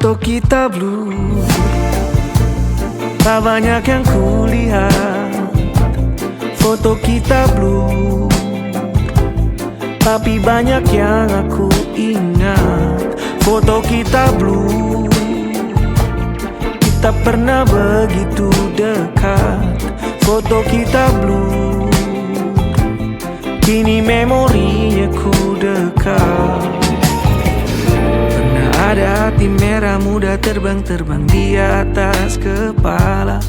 Foto kita blue, tak banyak yang kulihat. Foto kita blue, tapi banyak yang aku ingat. Foto kita blue, kita pernah begitu dekat. Foto kita blue, kini memorinya ku dekat. Ada hati merah muda terbang-terbang di atas kepala,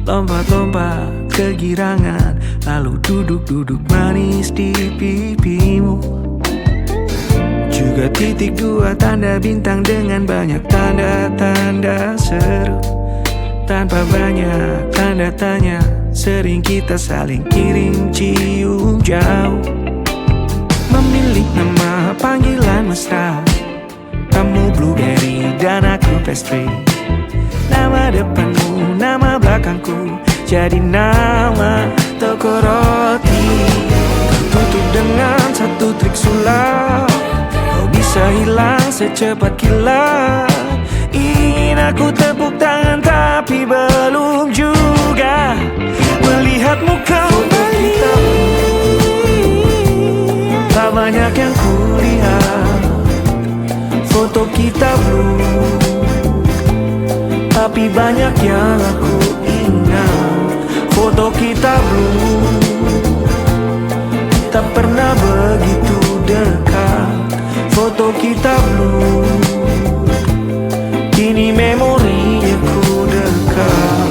lompat-lompat kegirangan, lalu duduk-duduk manis di pipimu. Juga titik dua tanda bintang dengan banyak tanda-tanda seru. Tanpa banyak tanda tanya, sering kita saling kirim cium jauh. Memilih nama panggilan mesra, kamu blueberry dan aku pastry. Nama depanmu, nama belakangku, jadi nama toko roti. Tertutup dengan satu trik sulap, kau bisa hilang secepat kilat. Ingin aku tepuk tangan tapi belum juga melihatmu kembali. Tak banyak yang kulihat. Foto kita blue, tapi banyak yang aku ingat. Foto kita blue, tak pernah begitu dekat. Foto kita blue, kini memorinya ku dekat.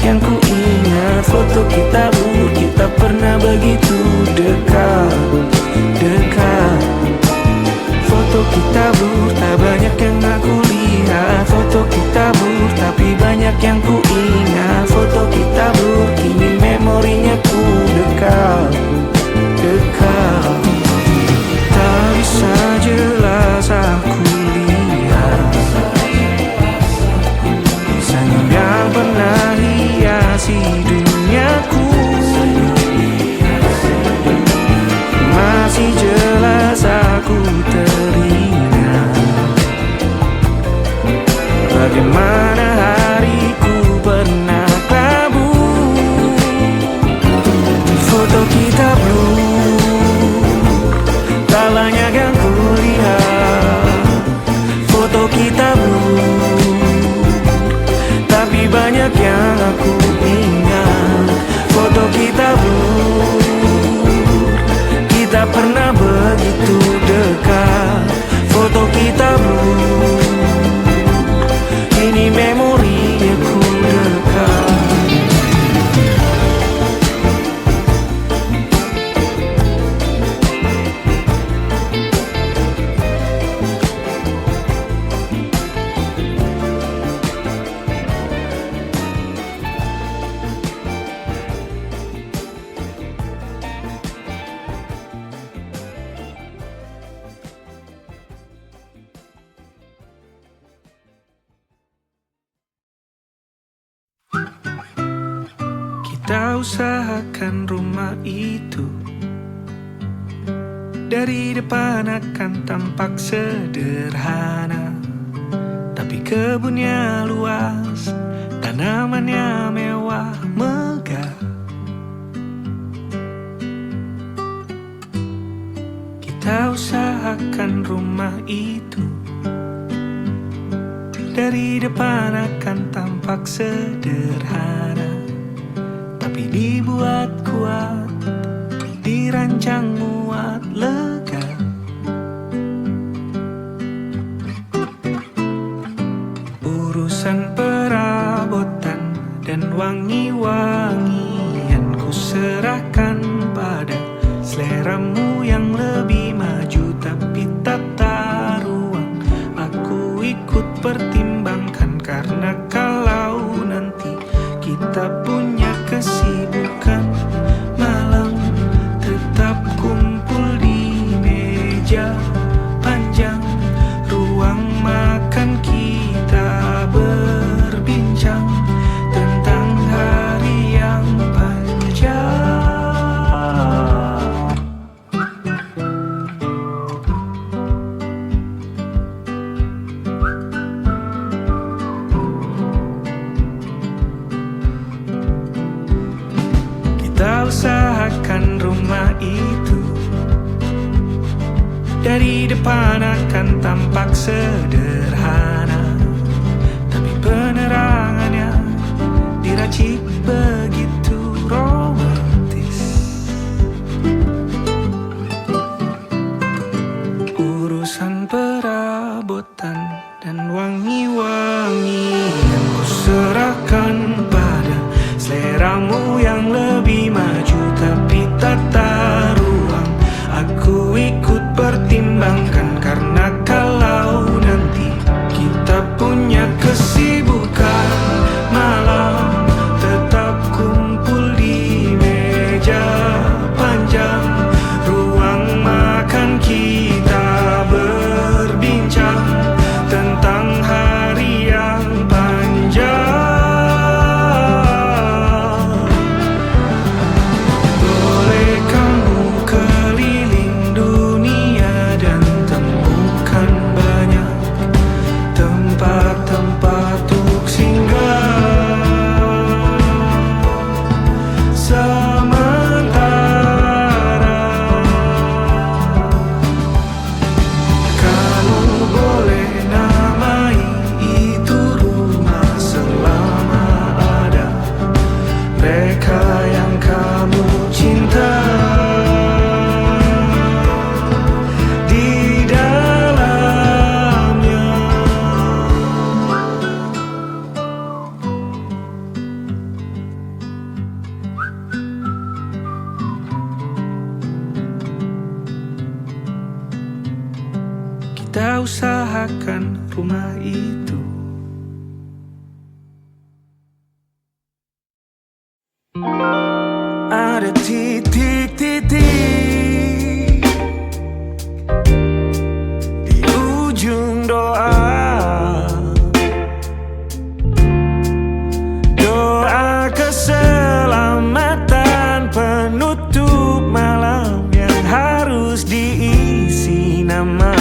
Yang ku ingat, foto kita blue, kita pernah begitu dekat, dekat. Foto kita blue, tak banyak yang aku lihat. Foto kita blue, tapi banyak yang ku ingat. Foto kita blue, kini memorinya ku dekat, dekat. Tak bisa jelas aku lihat senyum yang pernah hiasi duniaku. Masih jelas aku teringat bagaimana hariku pernah kelabu. Foto kita blue, tak banyak yang kulihat. Foto kita blue, tapi banyak yang aku ingat. Foto kita blue, kita pernah begitu dekat. Foto kita blue, ini memorinya ku dekat. Kita usahakan rumah itu, dari depan akan tampak sederhana, tapi kebunnya luas, tanamannya mewah megah. Kita usahakan rumah itu, dari depan akan tampak sederhana, tapi dibuat kuat, dirancang muat lega. Urusan perabotan dan wangi-wangian ku serahkan pada seleramu yang lebih maju, tapi tak itu. Dari depan akan tampak sederhana, tapi penerangannya diracik begitu romantis. Urusan perabotan dan wangi-wangian ku serahkan pada seleramu yang lebih maju. Tapi tata ruang aku ikut pertimbangkan, karena kalau nanti kita punya kesibukan malam, tetap kumpul di meja panjang ruang makan, kita berbincang tentang hari yang panjang. Boleh kamu keliling dunia dan temukan banyak tempat-tempat untuk singgah. Sementara kamu boleh namai itu rumah selama ada mereka yang kamu cinta di dalamnya. Kita usahakan rumah itu. Ada titik-titik di ujung doa, doa keselamatan penutup malam yang harus diisi nama.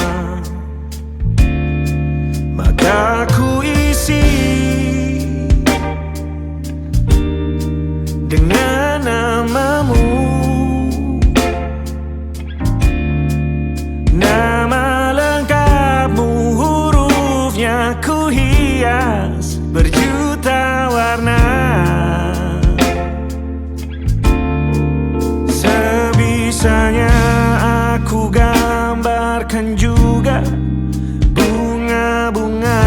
Maka ku isi dengan namamu, nama lengkapmu, hurufnya ku hias berjuta warna. Sebisanya aku gambarkan juga bunga-bunga,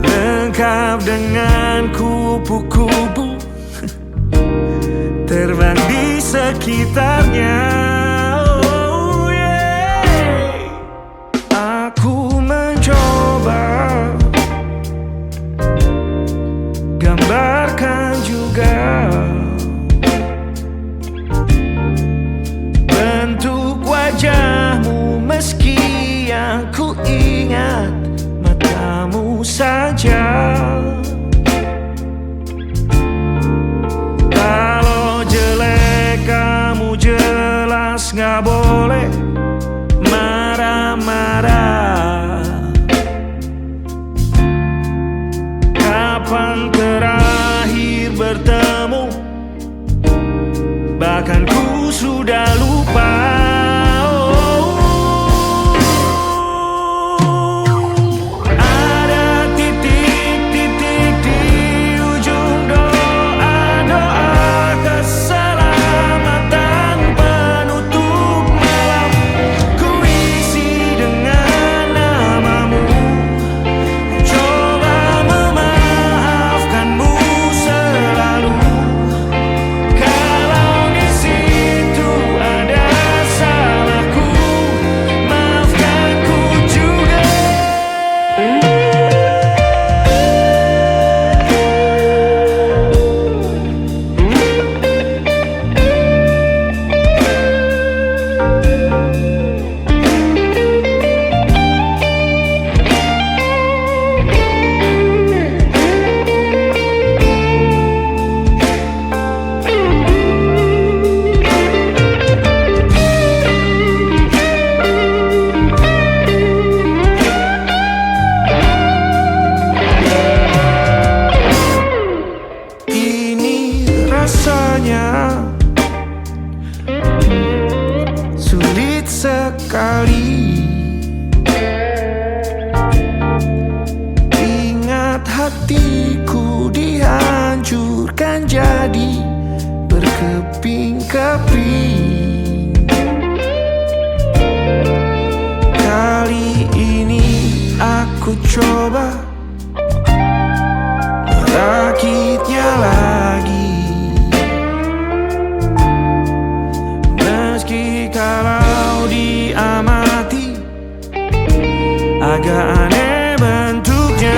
lengkap dengan kupu-kupu terbang di sekitarnya. Oh yeah. Aku mencoba gambarkan juga bentuk wajahmu, meski yang ku ingat matamu saja. Kalau jelek kamu jelas gak boleh marah-marah. Kapan terakhir bertemu, bahkan ku sudah lupa. Ada titik-titik agak aneh bentuknya.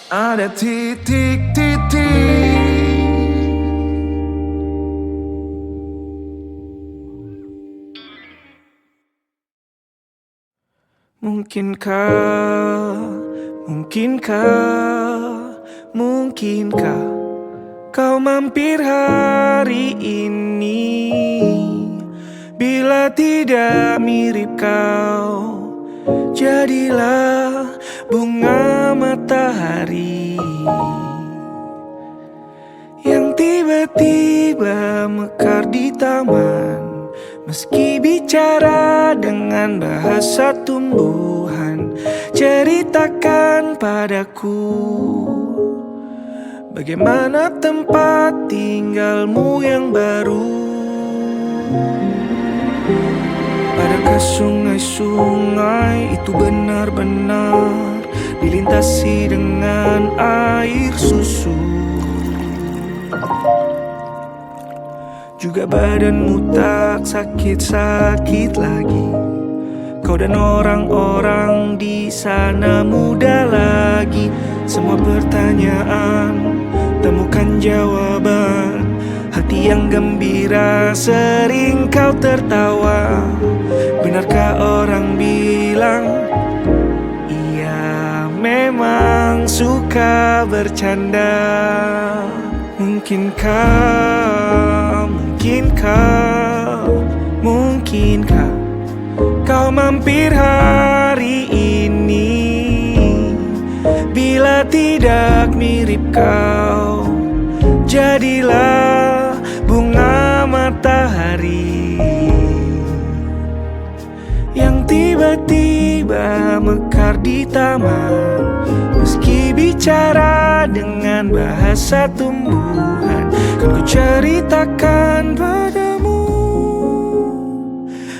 Ada titik-titik. Mungkinkah kau mampir hari ini? Bila tidak mirip kau, jadilah bunga matahari yang tiba-tiba mekar di taman. Meski bicara dengan bahasa tumbuhan, ceritakan padaku bagaimana tempat tinggalmu yang baru. Adakah sungai-sungai itu benar-benar dilintasi dengan air susu? Juga badanmu tak sakit-sakit lagi. Kau dan orang-orang di sana muda lagi. Semua pertanyaan temukan jawaban. Hati yang gembira sering kau tertawa. Benarkah orang bilang ia memang suka bercanda? Mungkinkah kau mampir hari ini? Bila tidak mirip kau, jadilah bunga matahari yang tiba-tiba mekar di taman. Meski bicara dengan bahasa tumbuhan, kan ku ceritakan padamu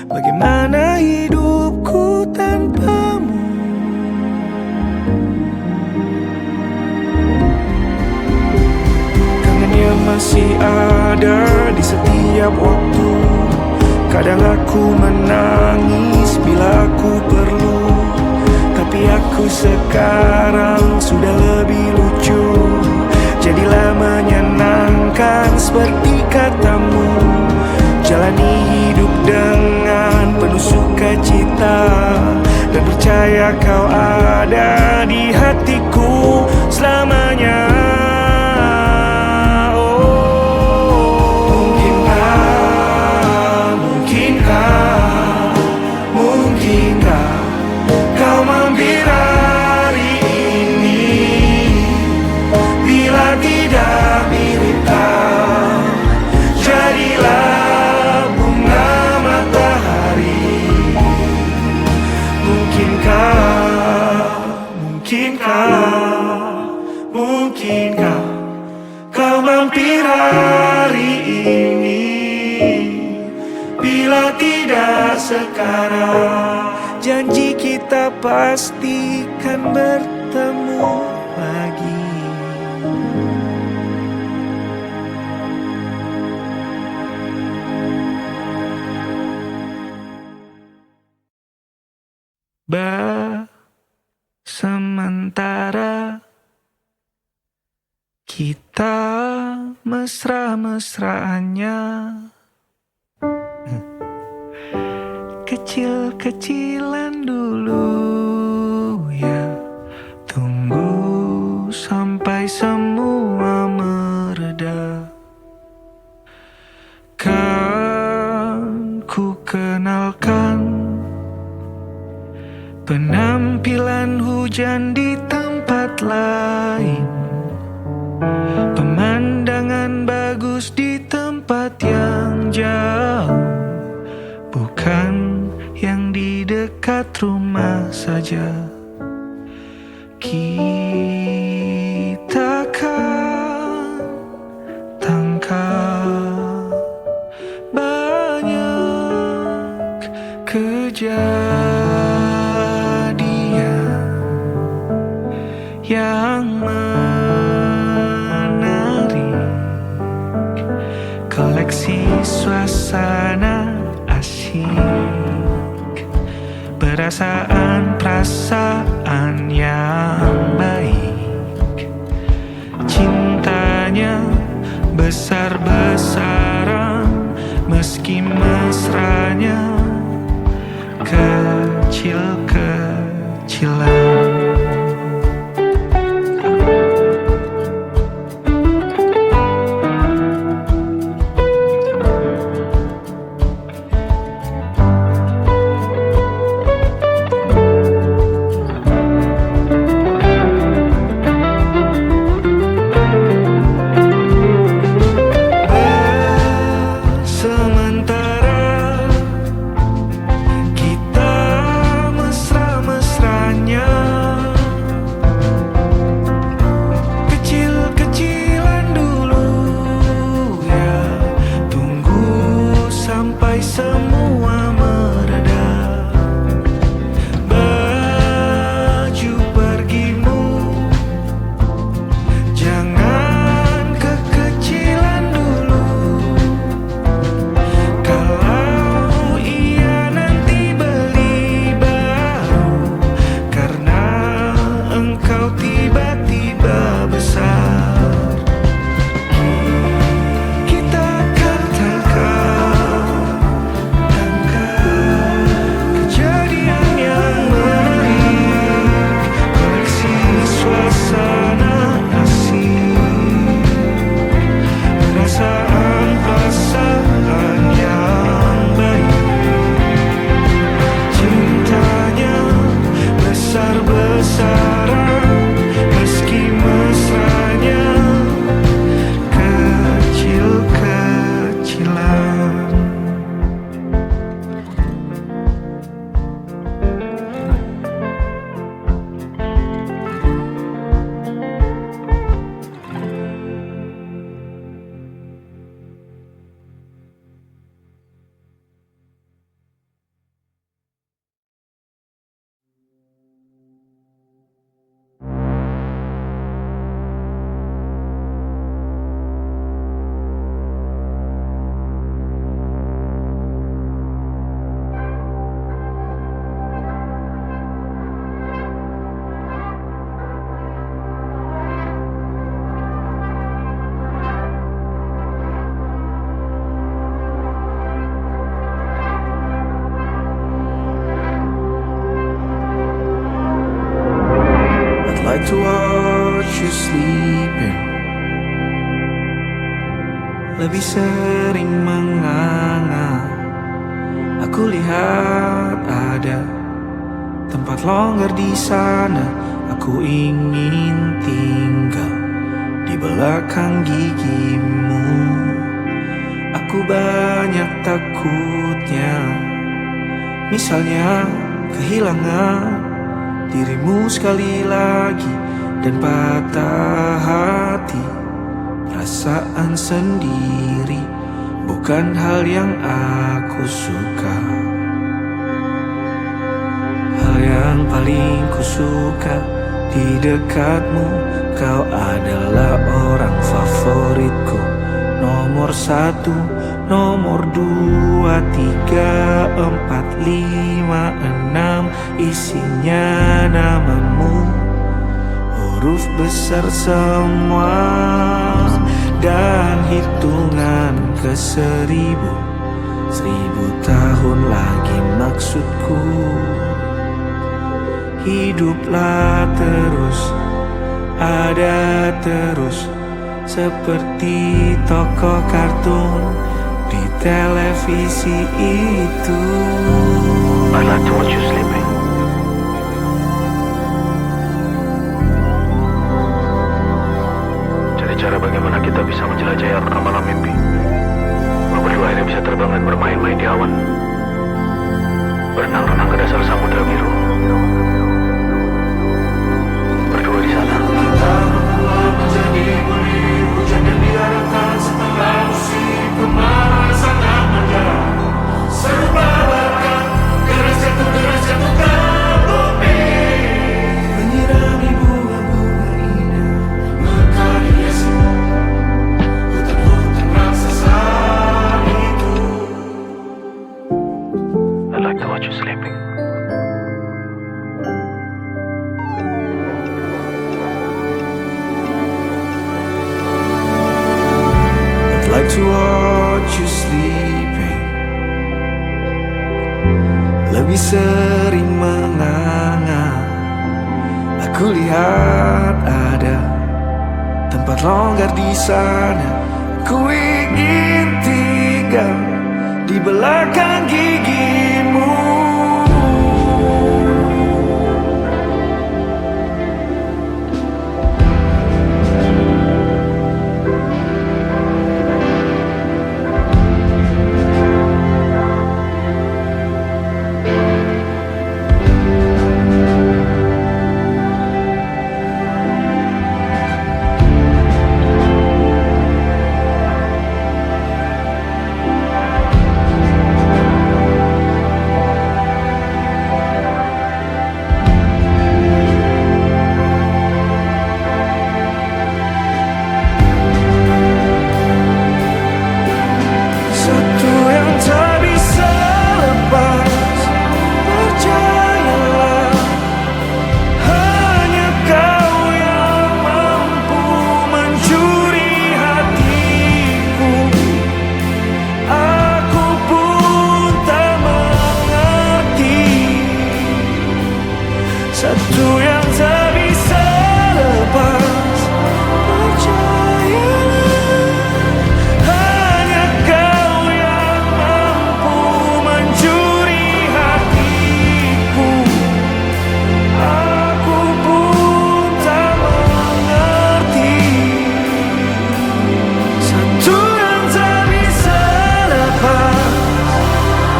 bagaimana hidupku tanpamu. Kangennya masih ada di setiap waktu. Kadang aku menangis bila aku perlu, tapi aku sekarang sudah lebih lucu. Jadilah menyenangkan seperti katamu. Jalani hidup dengan penuh sukacita, dan percaya kau ada di hatiku selamanya. Mungkinkah kau mampir hari ini? Bila tidak mirip kau, jadilah bunga matahari. Mungkinkah kau mampir hari ini? Bila tidak sekarang, janji kita pastikan bertemu lagi. Sementara Kita mesra-mesraannya, kecil-kecilan dulu ya. Tunggu sampai semua mereda. Kan ku kenalkan penampilan hujan di tempat lain, pemandangan bagus di tempat yang jauh, bukan yang di dekat rumah saja. Kita kan tangkap banyak kejadian yang menarik, koleksi suasana asyik, perasaan yang baik. Cintanya besar-besaran, meski mesranya kecil-kecilan. Semua mereda. Baju pergimu, jangan kekecilan dulu. Kalau iya nanti beli baru, karena engkau tiba-tiba besar. Like to watch you sleeping, lebih sering menganga. Aku lihat ada tempat longgar di sana. Aku ingin tinggal di belakang gigimu. Aku banyak takutnya, misalnya kehilangan dirimu sekali lagi dan patah hati. Perasaan sendiri bukan hal yang aku suka. Hal yang paling ku suka di dekatmu, kau adalah orang favoritku. Nomor 1, nomor 2, 3, 4, 5, 6, isinya namamu. Oh huruf besar semua, dan hitungan ke 1000 tahun lagi maksudku. Hiduplah terus, ada terus, seperti tokoh kartun di televisi itu. I like to watch you sleeping. Cari cara bagaimana kita bisa menjelajahi malam mimpi. Lo berdua ini bisa terbang dan bermain-main di awan, berenang-renang ke dasar samudra biru. Berdua di sana. Menjadi bulir, hujan yang diharapkan setelah musim kemarau sangat ada. Serupa bahkan deras jatuh ke bumi, menyirami bunga-bunga indah, mekari hiasi hutan-hutan raksasa itu. I like to watch you sleeping. I'd like to watch you sleeping. Lebih sering menganga. Aku lihat ada tempat longgar di sana. Ku ingin tinggal di belakang gigimu. Satu yang tak bisa lepas, percayalah, hanya kau yang mampu mencuri hatiku. Aku pun tak mengerti. Satu yang tak bisa lepas, percayalah, hanya kau yang mampu mencuri hatiku. Aku pun tak mengerti. Satu yang tak bisa lepas,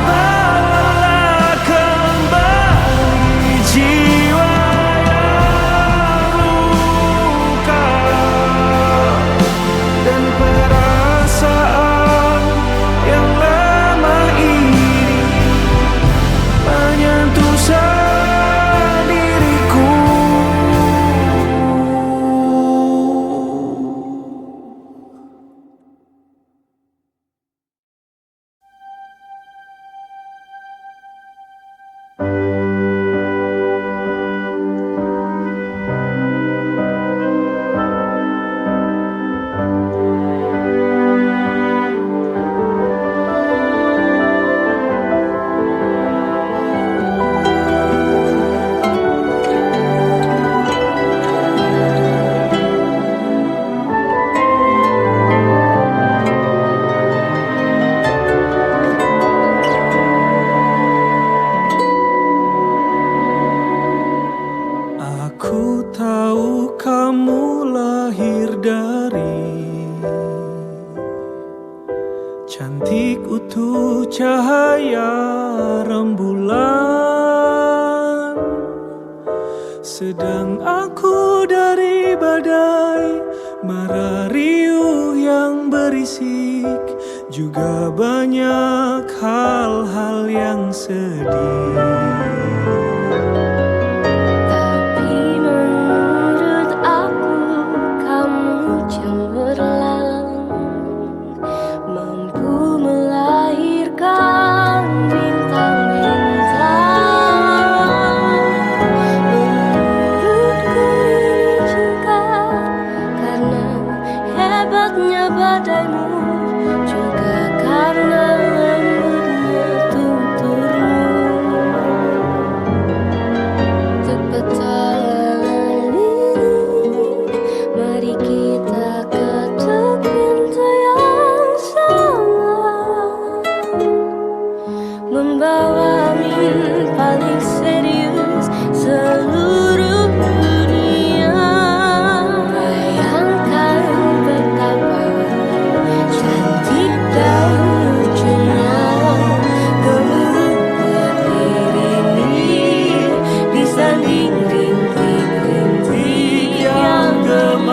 bawalah kembali jiwa yang luka dan perasaan yang lama ini menyentuh diriku. Aku tahu kamu lahir dari cantik utuh cahaya rembulan, sedang aku dari badai mara riuh yang berisik, juga banyak hal-hal yang sedih. Tapi menurut aku kamu cemerlang, mampu melahirkan bintang-bintang. Menurutku ini hebatnya badaimu, juga karena lembutnya tuturmu. Untuk petualangan ini, mari kita ketuk pintu yang sama, membawa mimpi paling serius seluruh dunia. Bayangkan betapa cantik dan lucunya gemuruh petir ini disanding rintik-rintik yang gemas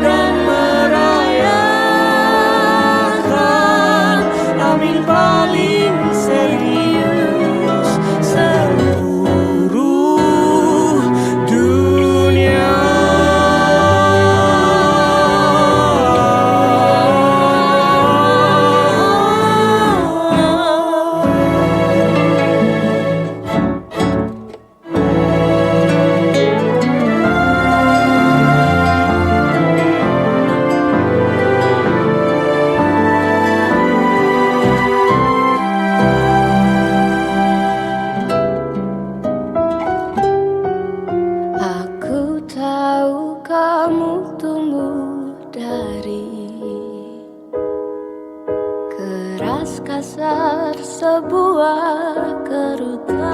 dan merayakan amin paling serius seluruh dunia. Aku tahu kamu tumbuh dari keras kasar sebuah kerutan,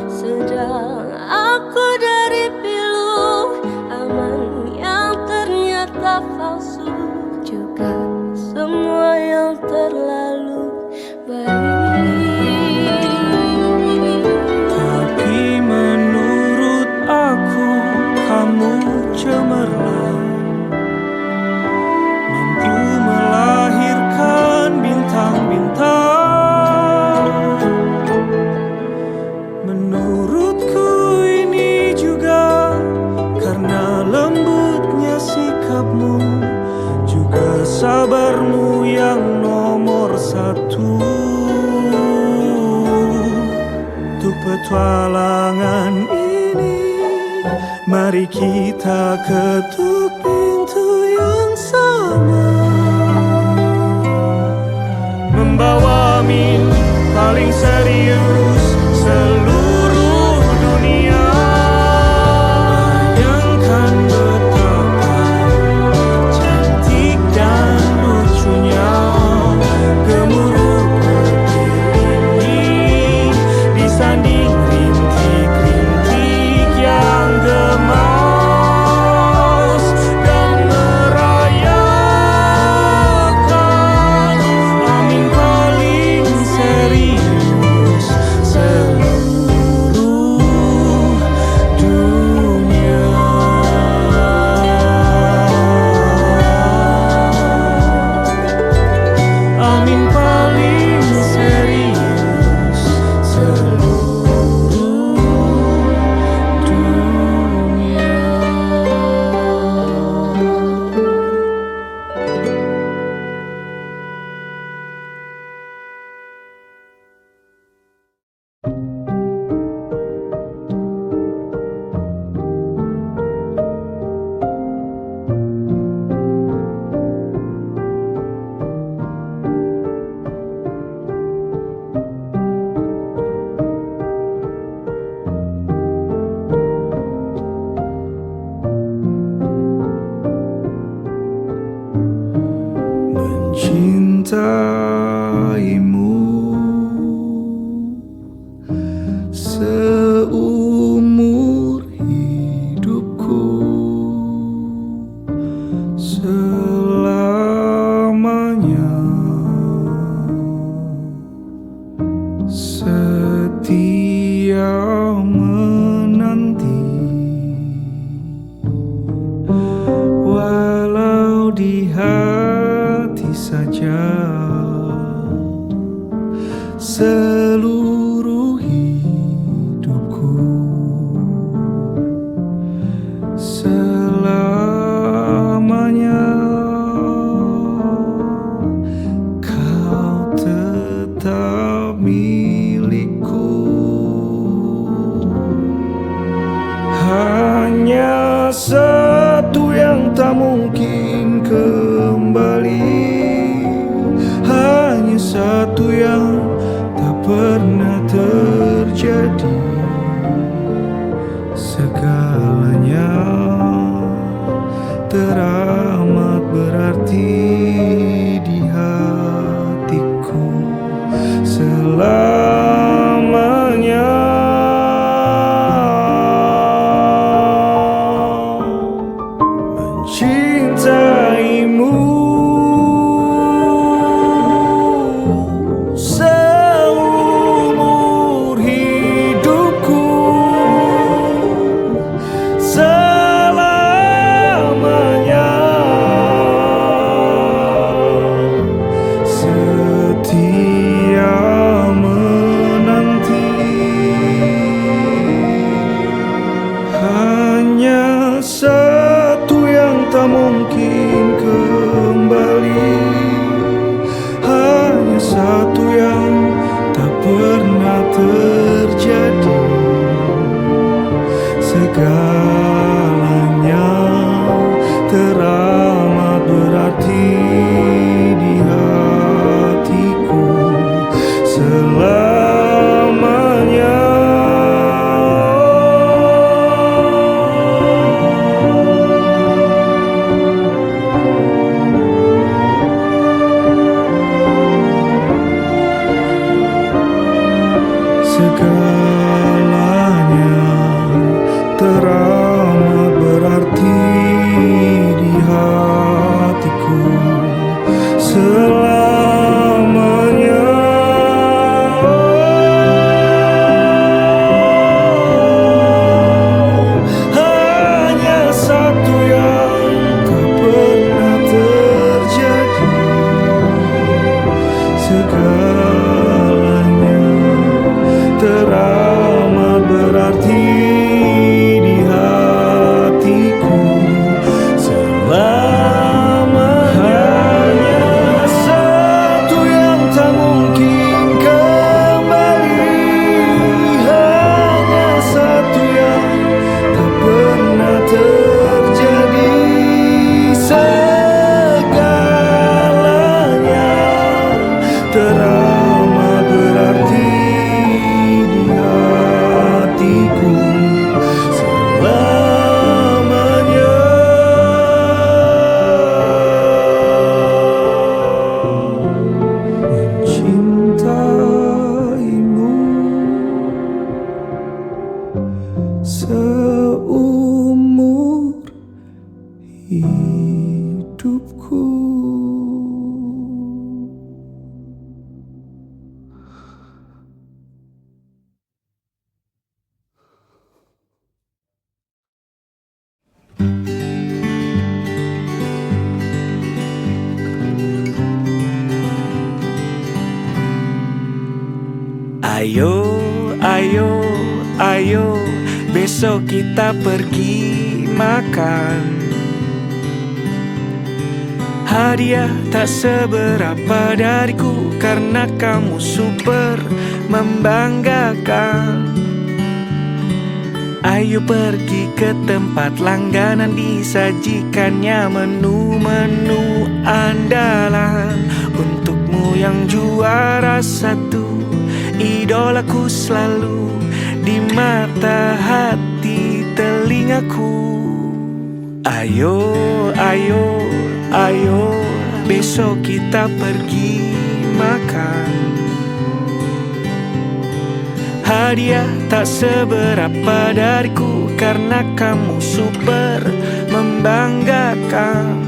sedang aku dari pilu aman yang ternyata palsu, juga semua yang terlalu baik. Tapi menurut aku kamu cemerlang, mampu melahirkan bintang-bintang. Menurutku ini juga karena lembutnya sikapmu, juga sabarmu yang nomor satu. Untuk petualangan ini, mari kita ketuk pintu yang sama, membawa mimpi paling serius seluruh dunia. Bayangkan betapa cantik dan lucunya gemuruh petir ini disanding rintik-rintik yang gemas dan merayakan amin paling serius satu yang tak mungkin kembali, hanya satu yang tak pernah terjadi. Segalanya teramat berarti di hatiku selamanya. Mencintaimu seumur hidupku, selamanya. Setia menanti, hanya satu yang tak mungkin kembali, hanya satu yang tak pernah terjadi. Segalanya teramat berarti di hatiku selamanya. Segalanya teramat berarti di hatiku selamanya. Hanya satu yang tak pernah terjadi. Segalanya teramat berarti di hatiku selamanya. Hanya satu yang tak mungkin kembali, hanya satu yang tak pernah terjadi. Segalanya teramat berarti di hatiku selamanya. Mencintaimu seumur hidupku. Ayo, ayo, ayo, besok kita pergi makan. Hadiah tak seberapa dariku, karena kamu super membanggakan. Ayo pergi ke tempat langganan, disajikannya menu-menu andalan. Untukmu yang juara satu, idolaku selalu di mata hati telingaku. Ayo, ayo, ayo, besok kita pergi makan. Hadiah tak seberapa dariku, karena kamu super membanggakan.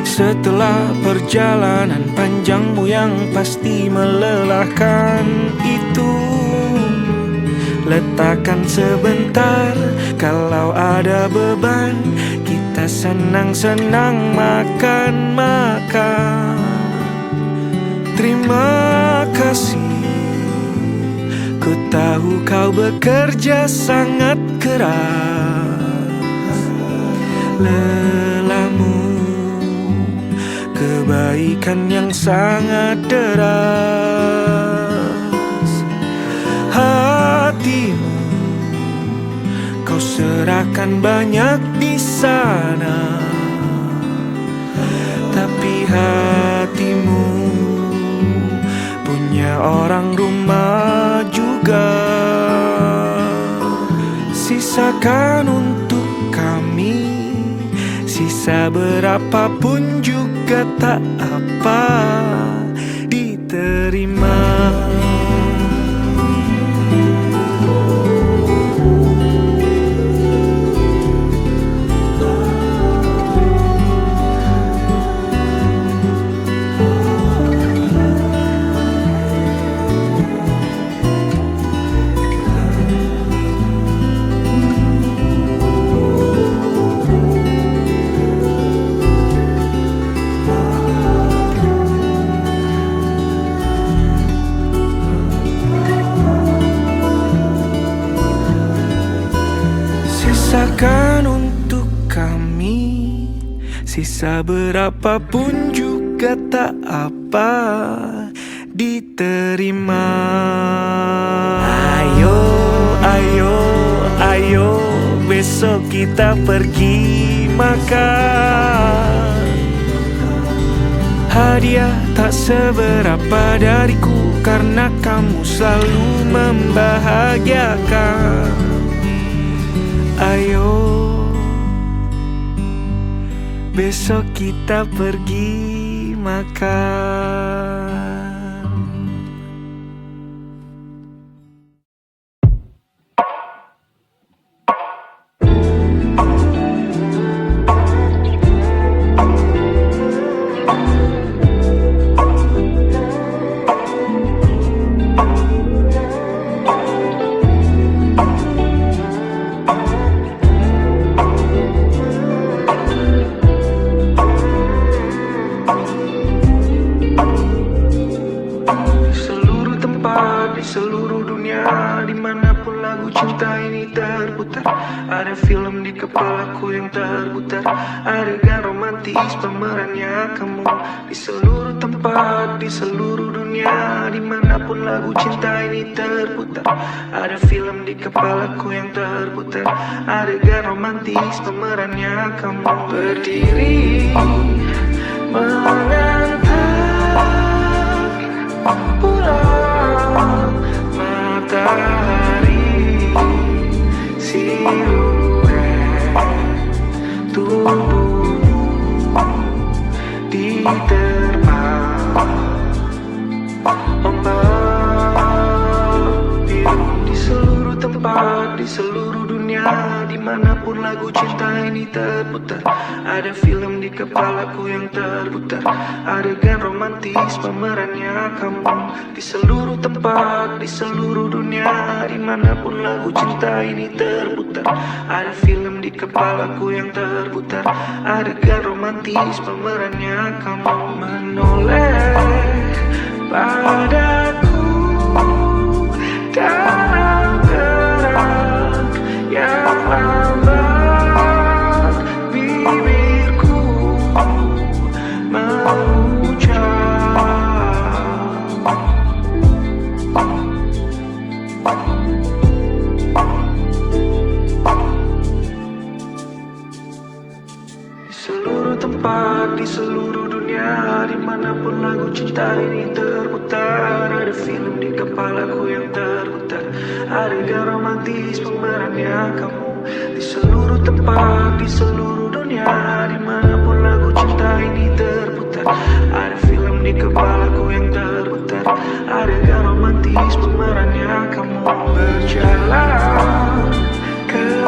Setelah perjalanan panjangmu yang pasti melelahkan itu, letakkan sebentar. Kalau ada beban, kita senang-senang makan-makan. Terima kasih, ku tahu kau bekerja sangat keras. Lelahmu kebaikan yang sangat deras. Hatimu Kau serahkan banyak di sana, tapi hatimu punya orang rumah juga. Sisakan untuk kami, sisa berapapun juga tak apa, diterima. Sisakan untuk kami, sisa berapapun juga tak apa, diterima. Ayo, ayo, ayo, besok kita pergi makan. Hadiah tak seberapa dariku, karena kamu selalu membahagiakan. Ayo, besok kita pergi makan. Seluruh dunia, dimanapun lagu cinta ini terputar, ada film di kepalaku yang terputar, adegan romantis pemerannya kamu. Di seluruh tempat, di seluruh dunia, dimanapun lagu cinta ini terputar, ada film di kepalaku yang terputar, adegan romantis pemerannya kamu. Berdiri mengantar pulang matahari, siluet tubuhmu diterpa ombak biru. Di seluruh tempat, di seluruh dunia, dimanapun lagu cinta ini terputar, ada film di kepalaku yang terputar, adegan romantis pemerannya kamu. Di seluruh tempat, di seluruh dunia, dimanapun lagu cinta ini terputar, ada film di kepalaku yang terputar, adegan romantis pemerannya kamu. Menoleh padaku dalam gerak yang lambat, bibirku mengucap di seluruh tempat, di seluruh dunia, dimanapun lagu cinta ini terputar, ada film di kepalaku yang terputar, adegan romantis pemerannya kamu. Di seluruh tempat, di seluruh dunia, dimanapun lagu cinta ini terputar, ada film di kepalaku yang terputar, adegan romantis pemerannya kamu. Berjalan ke